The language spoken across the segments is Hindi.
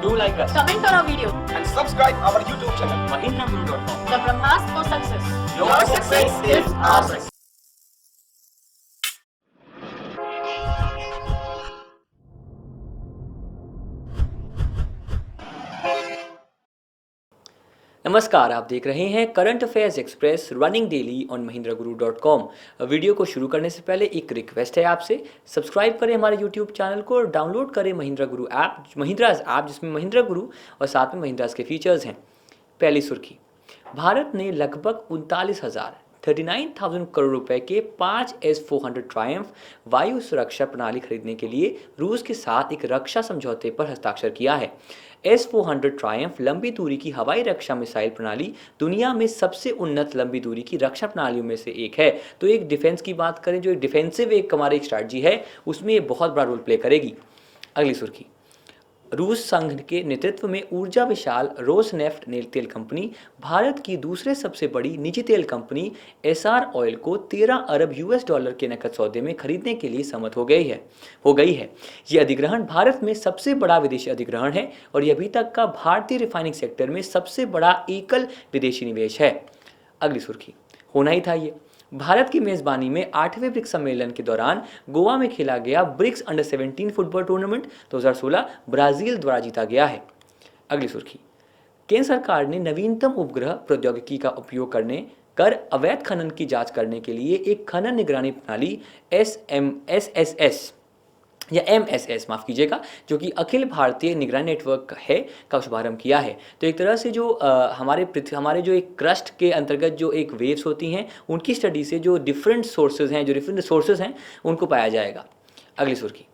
Do like us. Comment on our video. And subscribe our YouTube channel, mahindraguru.com. The Brahmas for success. Your success is our success. नमस्कार, आप देख रहे हैं current affairs express running daily on mahindraguru.com। Video को शुरू करने से पहले एक रिक्वेस्ट है आपसे, सब्सक्राइब करें हमारे यूट्यूब चैनल को और डाउनलोड करें महिंद्रा गुरु ऐप, महिंद्राज ऐप जिसमें महिंद्रा गुरु और साथ में महिंद्राज के फीचर्स हैं। पहली सुर्खी, भारत ने लगभग 39,000 करोड़ रुपए के 5 S-400 ट्रायम्फ वायु सुरक्षा प्रणाली खरीदने के लिए रूस के साथ एक रक्षा समझौते पर हस्ताक्षर किया है। S-400 ट्रायम्फ लंबी दूरी की हवाई रक्षा मिसाइल प्रणाली दुनिया में सबसे उन्नत लंबी दूरी की रक्षा प्रणालियों में से एक है। तो एक डिफेंस की बात करें, जो एक डिफेंसिव एक हमारी एक स्ट्रैटेजी है, उसमें ये बहुत बड़ा रोल प्ले करेगी। अगली सुर्खी, रूस संघ के नेतृत्व में ऊर्जा विशाल रोसनेफ्ट तेल कंपनी भारत की दूसरे सबसे बड़ी निजी तेल कंपनी एसआर ऑयल को 13 अरब US के नकद सौदे में खरीदने के लिए सहमत हो गई है। यह अधिग्रहण भारत में सबसे बड़ा विदेशी अधिग्रहण है और यह अभी तक का भारतीय रिफाइनिंग सेक्टर में सबसे बड़ा एकल विदेशी निवेश है। अगली सुर्खी, होना ही था ये, भारत की मेजबानी में 8वें ब्रिक्स सम्मेलन के दौरान गोवा में खेला गया BRICS under 17 football tournament 2016 Brazil द्वारा जीता गया है। अगली सुर्खी, केंद्र सरकार ने नवीनतम उपग्रह प्रौद्योगिकी का उपयोग कर अवैध खनन की जांच करने के लिए एक खनन निगरानी प्रणाली SMSSS या MSS माफ़ कीजिएगा, जो कि अखिल भारतीय निगरानी नेटवर्क है, का शुभारंभ किया है। तो एक तरह से जो हमारे जो एक क्रस्ट के अंतर्गत जो एक वेव्स होती हैं, उनकी स्टडी से जो डिफरेंट सोर्सेज हैं उनको पाया जाएगा। अगली सुर्खी,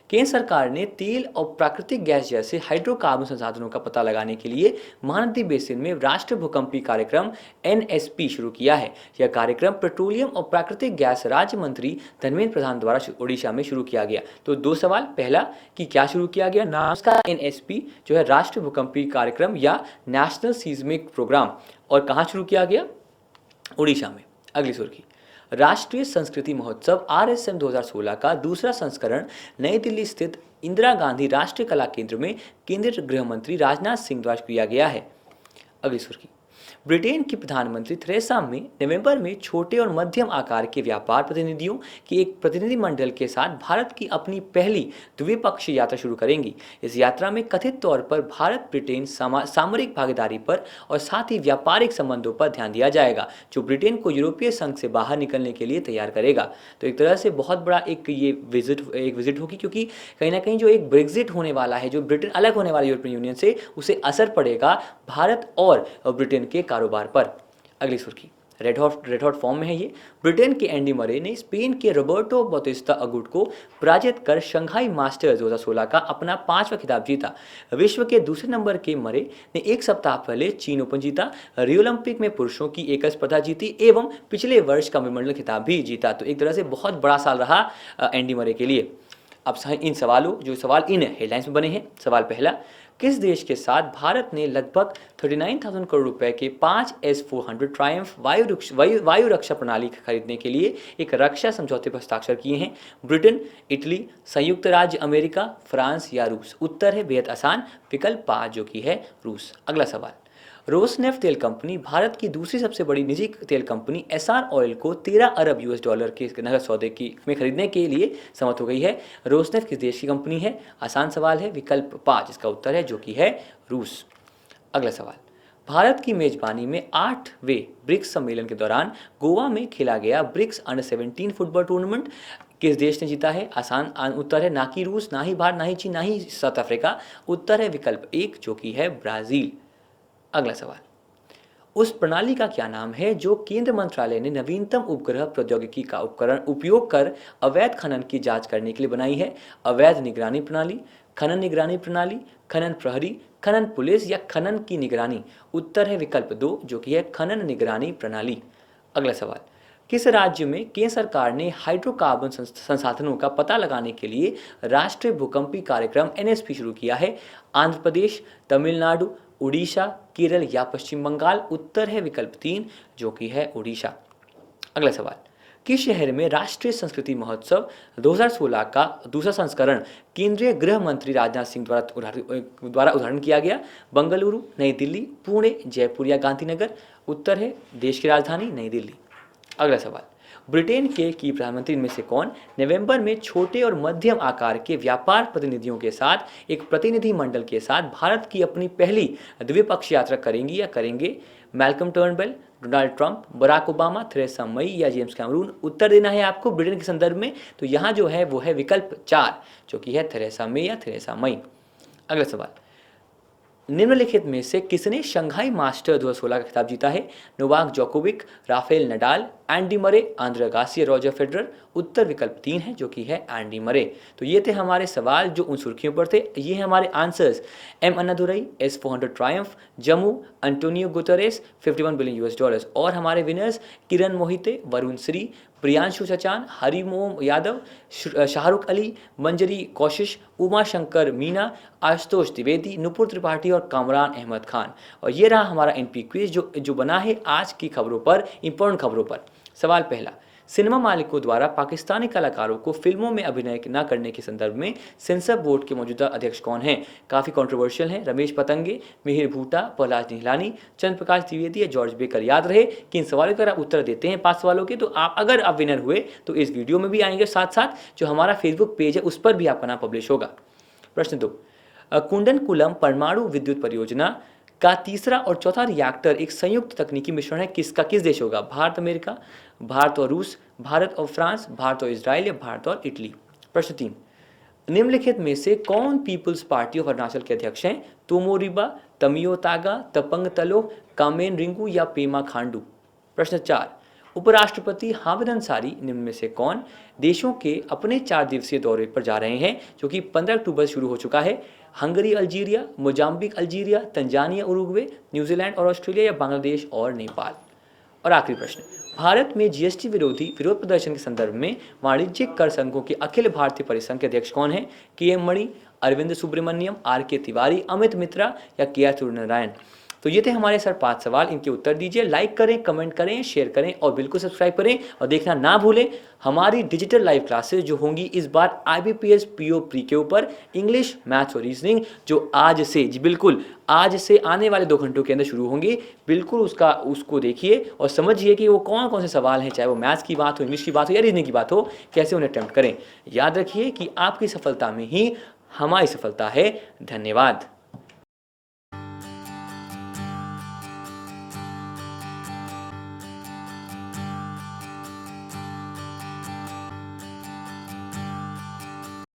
केंद्र सरकार ने तेल और प्राकृतिक गैस जैसे हाइड्रोकार्बन संसाधनों का पता लगाने के लिए महानदी बेसिन में राष्ट्रीय भूकंपीय कार्यक्रम NSP शुरू किया है। यह कार्यक्रम पेट्रोलियम और प्राकृतिक गैस राज्य मंत्री धर्मेंद्र प्रधान द्वारा ओडिशा में शुरू किया गया। तो दो सवाल, पहला कि क्या शुरू किया गया, नाम इसका NSP जो है राष्ट्रीय भूकंपीय कार्यक्रम या नेशनल सीज्मिक प्रोग्राम, और कहाँ शुरू किया गया, उड़ीसा में। अगली सुर्खी, राष्ट्रीय संस्कृति महोत्सव RSM 2016 का दूसरा संस्करण नई दिल्ली स्थित इंदिरा गांधी राष्ट्रीय कला केंद्र में केंद्रीय गृह मंत्री राजनाथ सिंह द्वारा किया गया है। अगली सुर्खी, ब्रिटेन की प्रधानमंत्री थेरेसा मे नवंबर में छोटे और मध्यम आकार के व्यापार प्रतिनिधियों की एक प्रतिनिधिमंडल के साथ भारत की अपनी पहली द्विपक्षीय यात्रा शुरू करेंगी। इस यात्रा में कथित तौर पर भारत ब्रिटेन सामरिक भागीदारी पर और साथ ही व्यापारिक संबंधों पर ध्यान दिया जाएगा, जो ब्रिटेन को यूरोपीय संघ से बाहर निकलने के लिए तैयार करेगा। तो एक तरह से बहुत बड़ा एक ये विजिट होगी, क्योंकि कहीं ना कहीं जो एक ब्रेक्जिट होने वाला है, जो ब्रिटेन अलग होने वाला है यूरोपियन यूनियन से, उसे असर पड़ेगा भारत और ब्रिटेन के कारोबार पर। अगली सुर्खी, रेड हॉट फॉर्म में है ये, ब्रिटेन के एंडी मरे ने स्पेन के रोबर्टो बॉटिस्टा अगुट को पराजित कर शंघाई मास्टर्स 2016 का अपना 5वां खिताब जीता। विश्व के दूसरे नंबर के मरे ने एक सप्ताह पहले चीन ओपन जीता, रियो ओलंपिक में पुरुषों की एकल स्पर्धा जीती एवं पिछले वर्ष का विंबलडन खिताब भी जीता। तो एक तरह से बहुत बड़ा साल रहा एंडी मरे के लिए। अब इन सवाल इन हेडलाइंस में बने हैं। सवाल पहला, किस देश के साथ भारत ने लगभग 39,000 करोड़ रुपए के 5 S-400 ट्रायम्फ वायु रक्षा प्रणाली खरीदने के लिए एक रक्षा समझौते पर हस्ताक्षर किए हैं? ब्रिटेन, इटली, संयुक्त राज्य अमेरिका, फ्रांस या रूस? उत्तर है बेहद आसान, विकल्प 5 जो कि है रूस। अगला सवाल, रोसनेफ्ट तेल कंपनी भारत की दूसरी सबसे बड़ी निजी तेल कंपनी एसआर ऑयल को 13 अरब US के नकद सौदे में खरीदने के लिए सहमत हो गई है। रोसनेफ्ट किस देश की कंपनी है? आसान सवाल है, विकल्प 5 इसका उत्तर है, जो कि है रूस। अगला सवाल, भारत की मेजबानी में 8वें ब्रिक्स सम्मेलन के दौरान गोवा में खेला गया ब्रिक्स अंडर 17 फुटबॉल टूर्नामेंट किस देश ने जीता है? आसान उत्तर है, ना कि रूस, ना ही भारत, ना ही चीन, ना ही साउथ अफ्रीका। उत्तर है विकल्प 1 जो कि है ब्राजील। अगला सवाल, उस प्रणाली का क्या नाम है जो केंद्र मंत्रालय ने नवीनतम उपग्रह प्रौद्योगिकी का उपयोग कर अवैध खनन की जांच करने के लिए बनाई है? अवैध निगरानी प्रणाली, खनन निगरानी प्रणाली, खनन प्रहरी, खनन पुलिस या खनन की निगरानी? उत्तर है विकल्प 2 जो कि है खनन निगरानी प्रणाली। अगला सवाल, किस राज्य में केंद्र सरकार ने हाइड्रोकार्बन संसाधनों का पता लगाने के लिए राष्ट्रीय भूकंपीय कार्यक्रम NSP शुरू किया है? आंध्र प्रदेश, तमिलनाडु, उड़ीसा, केरल या पश्चिम बंगाल? उत्तर है विकल्प 3 जो कि है उड़ीसा। अगला सवाल, किस शहर में राष्ट्रीय संस्कृति महोत्सव 2016 का दूसरा संस्करण केंद्रीय गृह मंत्री राजनाथ सिंह द्वारा उद्घाटन किया गया? बंगलुरु, नई दिल्ली, पुणे, जयपुर या गांधीनगर? उत्तर है देश की राजधानी नई दिल्ली। अगला सवाल, ब्रिटेन के की प्रधानमंत्री में से कौन नवंबर में छोटे और मध्यम आकार के व्यापार प्रतिनिधियों के साथ एक प्रतिनिधि मंडल के साथ भारत की अपनी पहली द्विपक्षीय यात्रा करेंगी या करेंगे? Malcolm Turnbull, Donald Trump, Barack Obama, Theresa May या जेम्स कैमरून? उत्तर देना है आपको ब्रिटेन के संदर्भ में, तो यहाँ जो है वो है विकल्प 4 जो कि है थेरेसा मई या थेरेसा मई। अगला सवाल, निम्नलिखित में से किसने शंघाई मास्टर 2016 का खिताब जीता है? Novak Djokovic, Rafael Nadal, Andy Murray, Andre Agassi, Roger Federer? उत्तर विकल्प 3 है जो कि है एंडी मरे। तो ये थे हमारे सवाल जो उन सुर्खियों पर थे। ये हैं हमारे answers. M Annadurai, S400 Triumph, Jammu, Antonio Guterres, $51 billion. और हमारे विनर्स किरण मोहिते, वरुण श्री, प्रियांशु सचान, हरिमोम यादव, शाहरुख अली, मंजरी कौशिश, उमा शंकर मीना, आशुतोष द्विवेदी, नुपुर त्रिपाठी और कामरान अहमद खान। और ये रहा हमारा एनपी क्विज जो बना है आज की खबरों पर, इंपॉर्टेंट खबरों पर। सवाल पहला, सिनेमा मालिकों द्वारा पाकिस्तानी कलाकारों को फिल्मों में अभिनय न करने के संदर्भ में सेंसर बोर्ड के मौजूदा अध्यक्ष कौन हैं? काफ़ी कंट्रोवर्शियल हैं। रमेश पतंगे, मिहिर भूटा, प्रहलाद निहलानी, चंद्र प्रकाश द्विवेदी या जॉर्ज बेकर? याद रहे कि इन सवालों का आप उत्तर देते हैं 5 सवालों के, तो अगर आप विनर हुए तो इस वीडियो में भी आएंगे, साथ साथ जो हमारा फेसबुक पेज है उस पर भी आपका नाम पब्लिश होगा। प्रश्न 2, कुंडनकुलम परमाणु विद्युत परियोजना का तीसरा और चौथा रिएक्टर एक संयुक्त तकनीकी मिश्रण है, किस देश होगा? भारत अमेरिका, भारत और रूस, भारत और फ्रांस, भारत और इजराइल या भारत और इटली? प्रश्न 3, निम्नलिखित में से कौन पीपल्स पार्टी ऑफ अरुणाचल के अध्यक्ष हैं? तोमो रिबा, तमियो तागा, तपंग तलो, कामेन रिंगू या पेमा खांडू? प्रश्न 4, उपराष्ट्रपति हामिद अंसारी निम्न में से कौन देशों के अपने 4 दिवसीय दौरे पर जा रहे हैं जो कि 15 अक्टूबर शुरू हो चुका है? Hungary Algeria, Mozambique Algeria, Tanzania Uruguay, New Zealand और ऑस्ट्रेलिया या बांग्लादेश और नेपाल? और आखिरी प्रश्न, भारत में जीएसटी विरोधी विरोध प्रदर्शन के संदर्भ में वाणिज्यिक कर संघों के अखिल भारतीय परिसंघ के अध्यक्ष कौन है? KM मणि, अरविंद सुब्रमण्यम, RK तिवारी, अमित मित्रा या KR सूर्यनारायण? तो ये थे हमारे सर 5 सवाल, इनके उत्तर दीजिए। लाइक करें, कमेंट करें, शेयर करें और बिल्कुल सब्सक्राइब करें। और देखना ना भूलें हमारी डिजिटल लाइव क्लासेस जो होंगी इस बार IBPS PO प्री के ऊपर इंग्लिश, मैथ्स और रीजनिंग, जो आज से जी बिल्कुल आज से आने वाले 2 घंटों के अंदर शुरू होंगी। बिल्कुल उसको देखिए और समझिए कि वो कौन कौन से सवाल हैं, चाहे वो मैथ्स की बात हो, इंग्लिश की बात हो या रीजनिंग की बात हो, कैसे उन्हें अटेम्प्ट करें। याद रखिए कि आपकी सफलता में ही हमारी सफलता है। धन्यवाद।